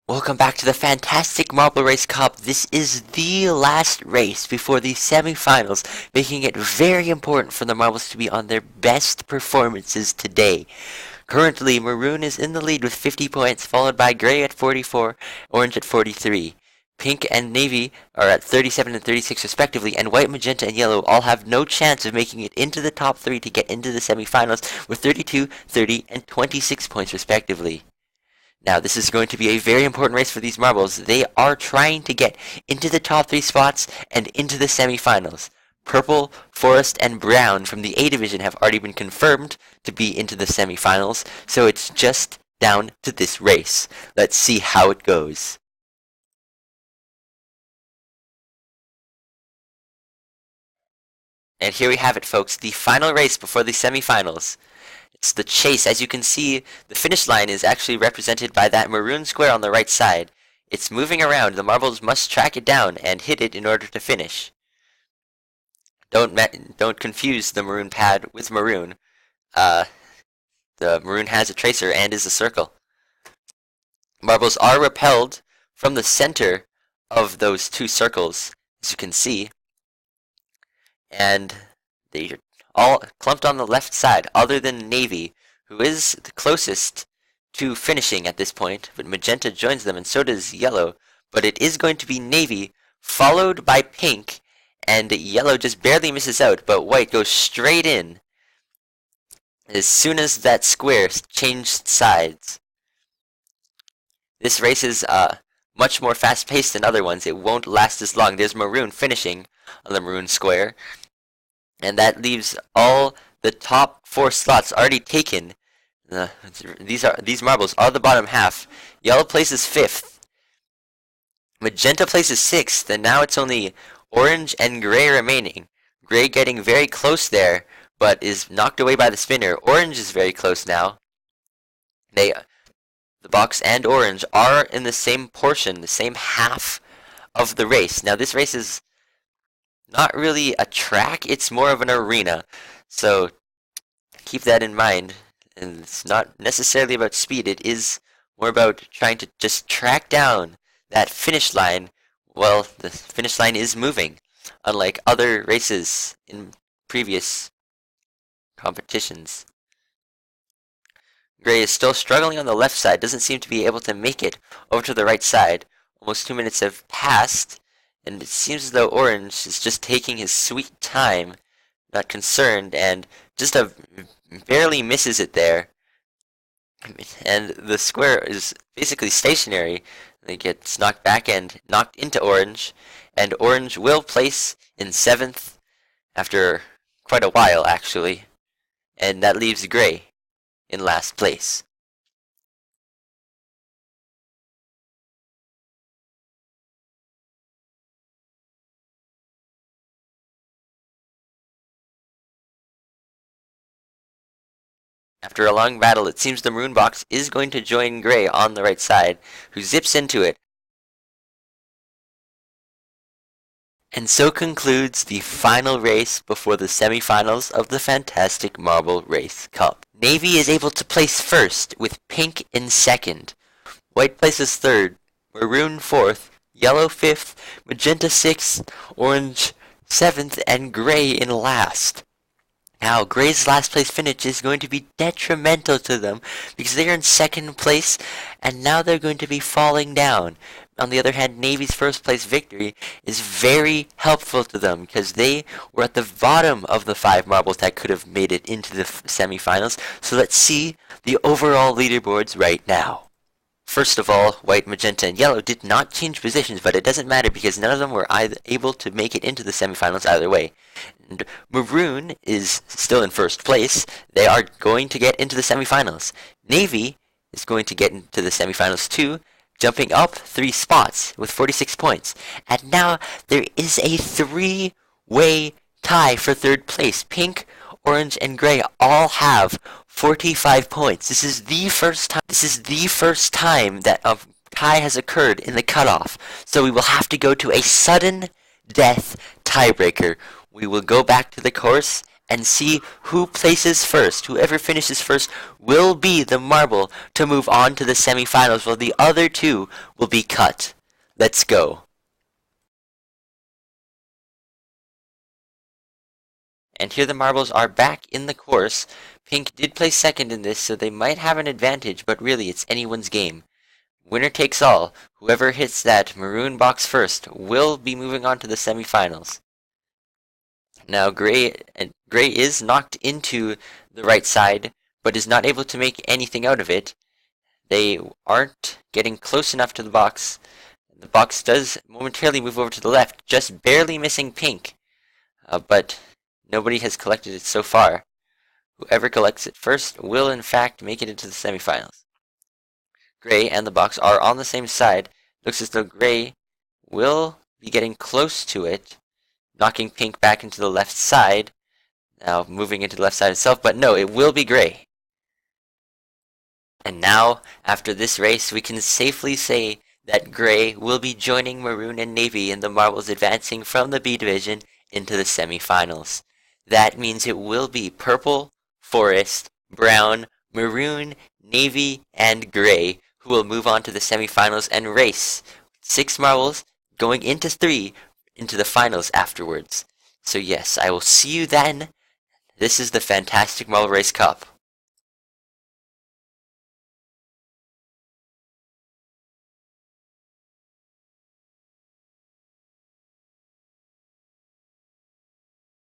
Welcome back to the Fantastic Marble Race Cup. This is the last race before the semifinals, making it very important for the marbles to be on their best performances today. Currently, Maroon is in the lead with 50 points, followed by Gray at 44, Orange at 43. Pink and Navy are at 37 and 36 respectively, and White, Magenta, and Yellow all have no chance of making it into the top 3 to get into the semifinals with 32, 30, and 26 points respectively. Now, this is going to be a very important race for these marbles. They are trying to get into the top 3 spots and into the semifinals. Purple, Forest, and Brown from the A Division have already been confirmed to be into the semifinals, so it's just down to this race. Let's see how it goes. And here we have it, folks, the final race before the semifinals. It's the chase. As you can see, the finish line is actually represented by that maroon square on the right side. It's moving around. The marbles must track it down and hit it in order to finish. Don't confuse the maroon pad with maroon. The maroon has a tracer and is a circle. Marbles are repelled from the center of those two circles, as you can see. And they're all clumped on the left side, other than Navy, who is the closest to finishing at this point, but Magenta joins them, and so does Yellow. But it is going to be Navy, followed by Pink, and Yellow just barely misses out, but White goes straight in as soon as that square changed sides. This race is much more fast-paced than other ones. It won't last as long. There's Maroon finishing on the maroon square, and that leaves all the top 4 slots already taken. These marbles are the bottom half. Yellow places 5th. Magenta places 6th, and now it's only Orange and Gray remaining. Gray getting very close there, but is knocked away by the spinner. Orange is very close now. The box and Orange are in the same portion, the same half of the race. Now this race is not really a track, it's more of an arena. So keep that in mind. And it's not necessarily about speed, it is more about trying to just track down that finish line. Well, the finish line is moving, unlike other races in previous competitions. Gray is still struggling on the left side, doesn't seem to be able to make it over to the right side. Almost 2 minutes have passed, and it seems as though Orange is just taking his sweet time, not concerned, and just barely misses it there. And the square is basically stationary. It gets knocked back and knocked into Orange, and Orange will place in 7th after quite a while, actually. And that leaves Gray in last place. After a long battle, it seems the maroon box is going to join Gray on the right side, who zips into it. And so concludes the final race before the semifinals of the Fantastic Marble Race Cup. Navy is able to place first, with Pink in second. White places third, Maroon 4th, Yellow 5th, Magenta 6th, Orange 7th, and Gray in last. Now, Gray's last place finish is going to be detrimental to them because they are in second place and now they're going to be falling down. On the other hand, Navy's first place victory is very helpful to them because they were at the bottom of the 5 marbles that could have made it into the semifinals. So let's see the overall leaderboards right now. First of all, White, Magenta, and Yellow did not change positions, but it doesn't matter because none of them were able to make it into the semifinals either way. And Maroon is still in first place. They are going to get into the semifinals. Navy is going to get into the semifinals too, jumping up 3 spots with 46 points. And now there is a 3-way tie for third place. Pink, Orange, and Gray all have 45 points. This is the first time that a tie has occurred in the cutoff. So we will have to go to a sudden death tiebreaker. We will go back to the course and see who places first. Whoever finishes first will be the marble to move on to the semifinals, while the other two will be cut. Let's go. And here the marbles are back in the course. Pink did place second in this, so they might have an advantage, but really it's anyone's game. Winner takes all. Whoever hits that maroon box first will be moving on to the semifinals. Now Gray is knocked into the right side, but is not able to make anything out of it. They aren't getting close enough to the box. The box does momentarily move over to the left, just barely missing Pink. But nobody has collected it so far. Whoever collects it first will in fact make it into the semifinals. Gray and the box are on the same side. Looks as though Gray will be getting close to it, knocking Pink back into the left side. Now moving into the left side itself, but no, it will be Gray. And now, after this race, we can safely say that Gray will be joining Maroon and Navy in the marbles advancing from the B division into the semifinals. That means it will be Purple, Forest, Brown, Maroon, Navy, and Gray who will move on to the semifinals and race 6 marbles going into 3 into the finals afterwards. So yes, I will see you then. This is the Fantastic Marble Race Cup.